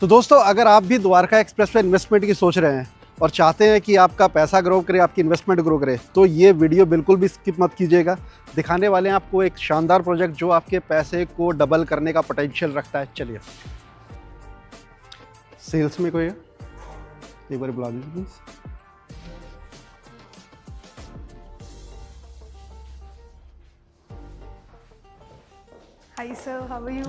तो दोस्तों, अगर आप भी द्वारका एक्सप्रेस पे इन्वेस्टमेंट की सोच रहे हैं और चाहते हैं कि आपका पैसा ग्रो करे, आपकी इन्वेस्टमेंट ग्रो करे, तो ये वीडियो बिल्कुल भी स्किप मत कीजिएगा। दिखाने वाले हैं आपको एक शानदार प्रोजेक्ट जो आपके पैसे को डबल करने का पोटेंशियल रखता है। चलिए, सेल्स में कोई है? एक बार बुला दीजिए please. Hi sir, how are you?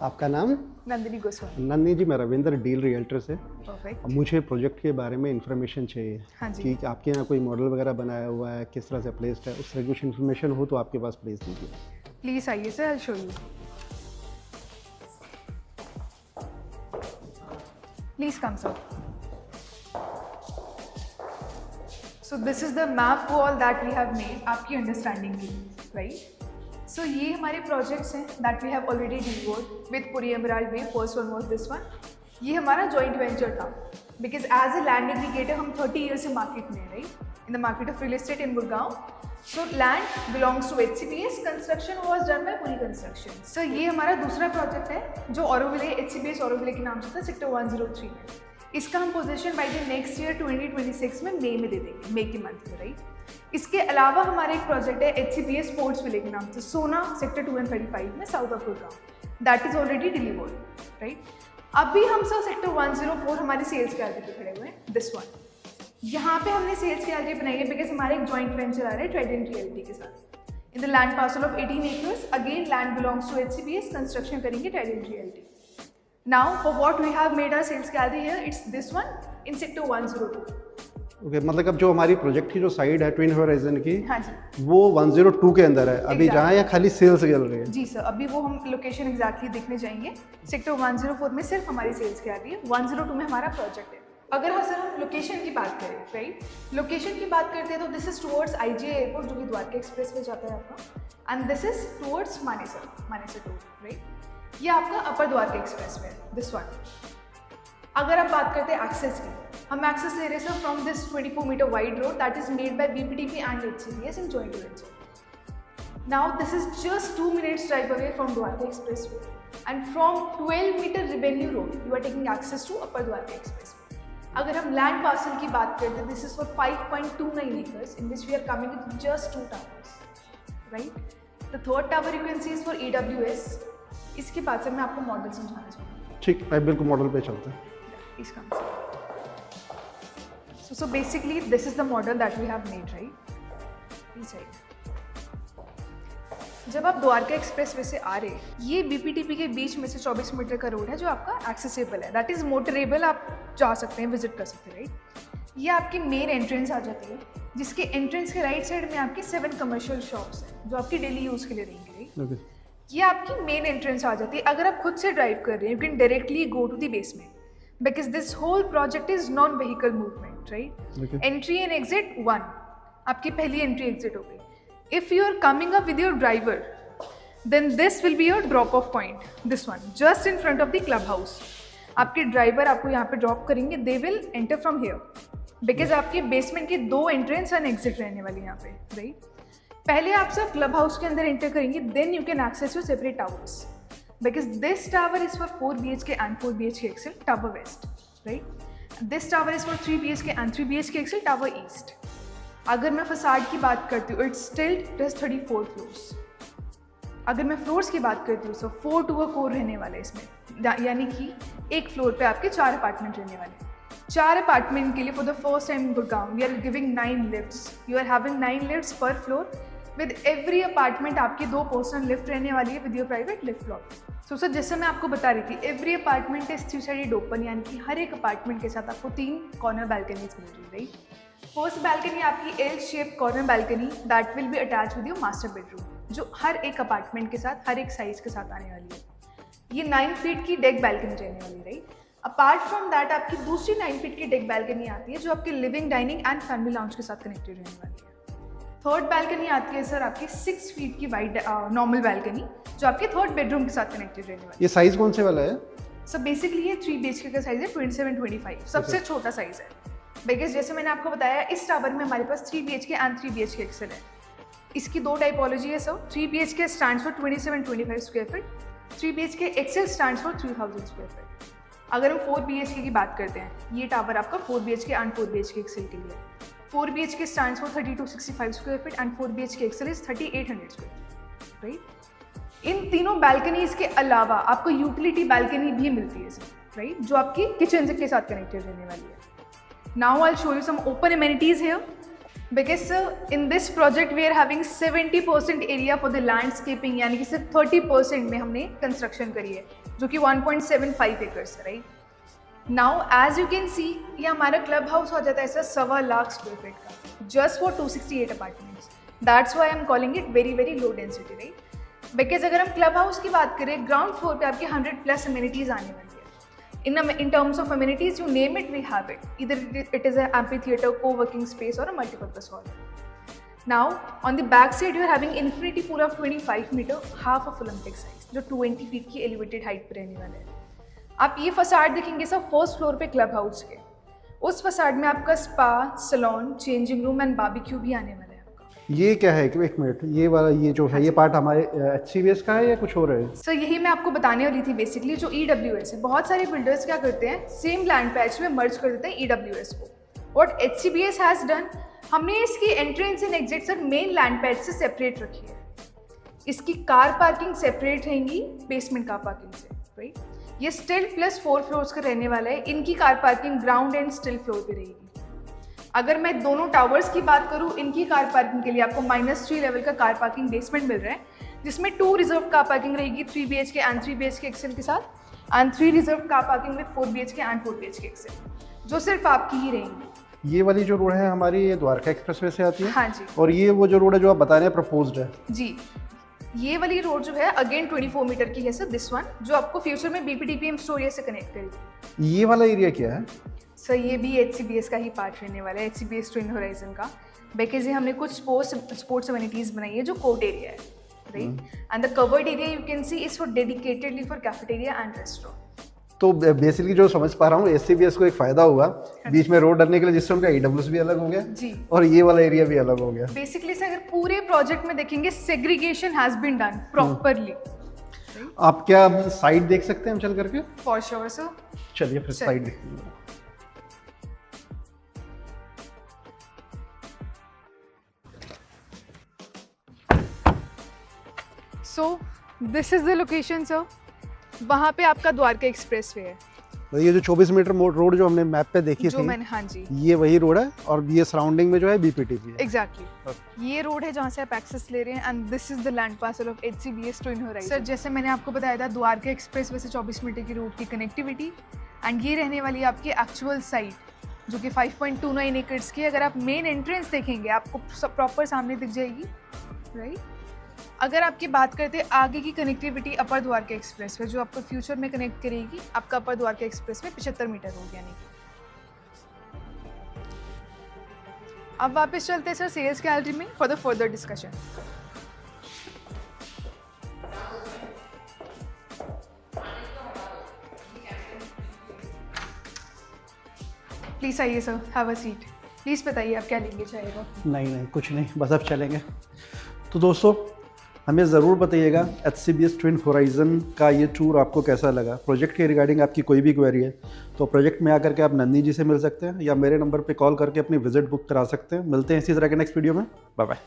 आपका नाम? नंदिनी गोस्वामी। नंदिनी जी, मैं रविंद्र डील रियल्टर से। परफेक्ट। अब मुझे प्रोजेक्ट के बारे में इन्फॉर्मेशन चाहिए। हाँ जी। कि आपके यहाँ कोई मॉडल वगैरह बनाया हुआ है, किस तरह से प्लेस्ड है, उस तरह की कुछ इन्फॉर्मेशन हो तो आपके पास प्लीज दीजिए। प्लीज आइए sir, I show you. Please come sir. So this is the map wall that we have made आपकी अंडरस्टैंडिंग के लिए, राइट? सो ये हमारे प्रोजेक्ट्स हैं that we have already delivered with Puri emerald bay. First one was this one. ये हमारा joint venture था because as a land aggregator हम 30 ईयर से मार्केट में, right, in the market of real estate in Gurgaon. So land belongs to HCBS, construction was done by Puri construction. Sir ये हमारा दूसरा project है जो ऑरोविले, HCBS ऑरोविले के नाम से था, सेक्टर 103 में। इसका हम position by the next year 2026 में मई में दे देंगे, मई के मंथ में, राइट। इसके अलावा हमारा एक प्रोजेक्ट है HCBS स्पोर्ट्स विले के नाम से, सोना सेक्टर 235 में, south of Gurgaon. That is already delivered, right. अभी हम सर सेक्टर 104 हमारी सेल्स गैलरी पे खड़े हुए हैं, दिस वन। यहाँ पे हमने सेल्स गैलरी बनाई है बिकॉज हमारा एक जॉइंट वेंचर आ रहा है ट्राइडेंट रियल्टी के साथ in the land parcel of 18 acres। Again land belongs to HCBS, construction करेंगे Trident Realty. Now for what we have made our sales gallery here, it's this one in sector 102। Okay, मतलब अब जो हमारी project की जो side है twin horizon की, हाँ जी, वो 102 के अंदर है अभी, जहाँ या खाली सेल्स गैलरी है? जी सर, अभी वो हम लोकेशन एग्जैक्टली देखने जाएंगे। सेक्टर 104 में सिर्फ हमारी सेल्स गैलरी है, 102 में हमारा प्रोजेक्ट है। अगर हाँ सर हम लोकेशन की बात करें, राइट, लोकेशन की बात करते हैं तो this is towards IGA airport जो कि द्वारका एक्सप्रेस पे जाता है आपका, and this is towards Manesar too, right. ये आपका अपर द्वारका एक्सप्रेस में है, दिस वन। अगर आप बात करते हैं एक्सेस की, हम एक्सेस ले रहे हैं from this 24 metre wide road that is made by BPTP and HCBS in joint venture. Now this is just 2 minutes drive away from Dwarka expressway, and from 12 metre revenue road you are taking access to upper Dwarka expressway. अगर हम land parcel की बात करते हैं, this is for 5.29 acres in which we are coming with just 2 towers, right. The third tower you can C is for EWS। इसके बाद से मैं आपको मॉडल समझाना चाहूँगी। ठीक है, बिल्कुल मॉडल पे चलते हैं। इसका so basically this is the model that we have made, right? जब आप द्वारका एक्सप्रेस वे से आ रहे हैं, ये BPTP के बीच में से 24 मीटर का रोड है जो आपका एक्सेसिबल है, दैट इज मोटरेबल, आप जा सकते हैं, विजिट कर सकते हैं, राइट। ये आपकी मेन एंट्रेंस आ जाती है, जिसके एंट्रेंस के राइट साइड में आपकी 7 कमर्शियल शॉप्स हैं जो आपकी डेली यूज के लिए रहेंगे, राइट। ये आपकी मेन एंट्रेंस आ जाती है। अगर आप खुद से ड्राइव कर रहे हैं, you can directly go to the basement because this whole project is non-vehicle movement, right? Okay. Entry and exit 1, आपकी पहली एंट्री एग्जिट हो गई। If you are coming up with your driver, then this will be your drop off point, this one, just in front of the club house। आपके driver आपको यहाँ पे drop करेंगे, they will enter from here, because आपके basement के 2 entrance and exit रहने वाली यहाँ पे, राइट। पहले आप सब क्लब हाउस के अंदर एंटर करेंगे, then you can access your separate towers, because this tower is for 4 BHK and 4 BHK XL, Tower West, right? This tower is for 3 BHK and 3 BHK XL, Tower East। अगर मैं facade की बात करती हूँ, it's still just 34 floors। अगर मैं floors की बात करती हूँ, so 4 to a core रहने वाले इसमें, यानी कि एक फ्लोर पे आपके 4 अपार्टमेंट रहने वाले। 4 अपार्टमेंट के लिए for the first time in Gurgaon we are giving 9 lifts. You are having 9 lifts per floor, with every apartment आपकी 2 पर्सनल लिफ्ट रहने वाली है with your private lift block. So sir जैसे मैं आपको बता रही थी, every apartment is 3-sided open, यानी कि हर एक अपार्टमेंट के साथ आपको 3 कॉर्नर बैल्कनीज मिल रही है, राइट। फर्स्ट बैल्कनी आपकी L shape corner balcony that will be attach with your master bedroom, जो हर एक अपार्टमेंट के साथ, हर एक साइज के साथ आने वाली है। ये 9 फीट की डेक बैल्कनी रहने वाली, राइट। अपार्ट फ्रॉम दैट आपकी दूसरी 9 फीट की डेक बैल्कनी आती है जो आपके living, dining and family lounge के साथ कनेक्टेड रहने वाली है। थर्ड बैल्कनी आती है सर आपकी 6 फीट की वाइड नॉर्मल बैल्कनी जो आपके थर्ड बेडरूम के साथ कनेक्टेड रहने वाली है। ये साइज कौन से वाला है? सर बेसिकली ये 3 BHK का साइज है, 27-25 सबसे छोटा साइज है, बिकॉज जैसे मैंने आपको बताया इस टावर में हमारे पास 3 BHK एंड 3 BHK XL है। इसकी 2 टाइपोलॉजी है sir. 3 BHK stands for 27-25 square feet, 3 BHK XL stands for 3000 square feet. अगर हम 4 BHK की बात करते हैं, ये टावर आपका 4 BHK एंड 4 BHK एक्सेल के लिए। 4 BHK stands for 3265 square feet and 4 BHK excel is 3800 square feet, right. इन तीनों बैल्कनीज के अलावा आपको यूटिलिटी बैल्कनी भी मिलती है सर, राइट, जो आपकी किचन के साथ कनेक्टेड रहने वाली है। Now I will show you some open amenities here, because in this project we are having 70% area for the landscaping, यानी कि सिर्फ 30% में हमने कंस्ट्रक्शन करी है, जो कि 1.75 एकर्स है, राइट। Now as you can see ये हमारा क्लब हाउस हो जाता है ऐसा 1.25 लाख स्क्वायर फीट का, just for 268 apartments. That's why I am calling it very very low density, right. Because अगर हम क्लब हाउस की बात करें, ग्राउंड फ्लोर पे आपके 100+ अमेनिटीज आने वाली है। In terms of amenities, you name it, we have it. Either it is an amphitheater, co-working space, or a multi-purpose hall. Now, on the back side, you are having infinity pool of 25 meter, half of Olympic size, जो 20 feet की elevated height पे रहने वाले हैं। आप ये facade देखेंगे सब फर्स्ट फ्लोर पे क्लब हाउस के। उस फसाड में आपका spa, salon, changing room and barbecue भी आने वाला है। ये क्या है, एक मिनट, ये वाला ये जो है ये पार्ट हमारे HCBS का है या कुछ और है? सर यही मैं आपको बताने वाली थी। बेसिकली जो EWS है, बहुत सारे बिल्डर्स क्या करते हैं, सेम लैंड पैच में मर्ज कर देते हैं EWS को। व्हाट HCBS हैज़ डन, हमने इसकी entrance and exit sir main land patch से सेपरेट रखी है। इसकी कार पार्किंग सेपरेट रहेंगी बेसमेंट कार पार्किंग से, राइट। ये स्टिल प्लस 4 फ्लोर्स का रहने वाला है। इनकी car parking ground and still floor पे रहेगी। अगर मैं दोनों टावर्स की बात करूं, इनकी कार पार्किंग के लिए आपको -3 लेवल का कार पार्किंग बेसमेंट मिल रहा है, जिसमें 2 रिजर्व कार पार्किंग रहेगी 3 BHK एंड 3 BHK एक्सेल के साथ, and 3 reserve car parking with 4 BHK and 4 BHK excel, जो सिर्फ आपकी ही रहेंगी। ये वाली जो रोड है हमारी, ये द्वारका एक्सप्रेसवे से आती है। हाँ जी। और ये वो जो रोड है जो आप बता रहे हैं प्रपोज्ड है जी, ये वाली रोड जो है अगेन 24 मीटर की है सर, दिस वन, जो आपको फ्यूचर में BPTPM स्टोरिया से कनेक्ट करेगी। ये वाला एरिया क्या है सर? ये भी HCBS का ही पार्ट रहने वाला है, HCBS ट्विन होराइजन का। बिकॉज ये हमने कुछ स्पोर्ट्स अमेनिटीज़ बनाई है जो कोर्ट एरिया है, right, and the covered area you can C is for dedicatedly for cafeteria and restaurant. तो बेसिकली जो समझ पा रहा हूँ, HCBS को एक फ़ायदा हुआ बीच में रोड डलने के लिए, जिससे उनका EWS भी अलग हो गया जी, और ये वाला एरिया भी अलग हो गया। बेसिकली से अगर पूरे प्रोजेक्ट में देखेंगे, segregation has been done properly. आप क्या साइड देख सकते हैं हम चल करके? फॉर श्योर सर, चलिए फिर साइड देखेंगे। सो this is the location sir. वहाँ पे आपका द्वारका एक्सप्रेसवे है। ये जो 24 मीटर रोड जो हमने मैप पे देखी जो थी, मैंने, हाँ जी, ये वही रोड है, और ये सराउंडिंग में जो है BPTP है। एग्जैक्टली ये रोड है जहाँ से आप एक्सेस ले रहे हैं, and this is the land parcel of HCBS twin horizon. Sir जैसे मैंने आपको बताया था, द्वारका एक्सप्रेसवे से 24 मीटर की रोड की कनेक्टिविटी, एंड ये रहने वाली है आपकी एक्चुअल साइट, जो कि 5.29 एकर्स की। अगर आप मेन एंट्रेंस देखेंगे, आपको प्रॉपर सामने दिख जाएगी, राइट। अगर आपकी बात करते हैं आगे की कनेक्टिविटी, अपर द्वारका एक्सप्रेसवे जो आपको फ्यूचर में कनेक्ट करेगी, आपका upper Dwarka expressway 75 meter road यानी कि। अब वापस चलते हैं सर सेल्स गैलरी में for the further discussion. Please आइए sir, have a seat. Please बताइए आप क्या लेंगे चाहेगा? नहीं कुछ नहीं, बस अब चलेंगे। तो दोस्तों, हमें ज़रूर बताइएगा HCBS ट्विन होराइजन का ये टूर आपको कैसा लगा। प्रोजेक्ट के रिगार्डिंग आपकी कोई भी क्वेरी है तो प्रोजेक्ट में आकर के आप नंदी जी से मिल सकते हैं, या मेरे नंबर पे कॉल करके अपनी विजिट बुक करा सकते हैं। मिलते हैं इसी तरह के नेक्स्ट वीडियो में। Bye bye.